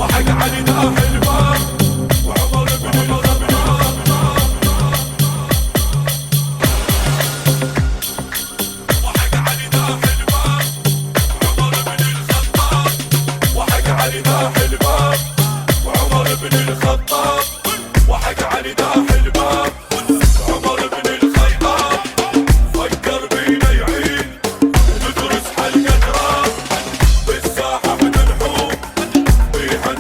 وحق علي داح الباب وعمر بن الخطاب. وحق علي داح الباب وعمر بن الخطاب. وحق علي داح الباب وعمر بن الخطاب. وحق علي داح الباب وعمر بن الخطاب. فكر بينا يعين ندرس حلقة راب بالساحة من الحوم بيها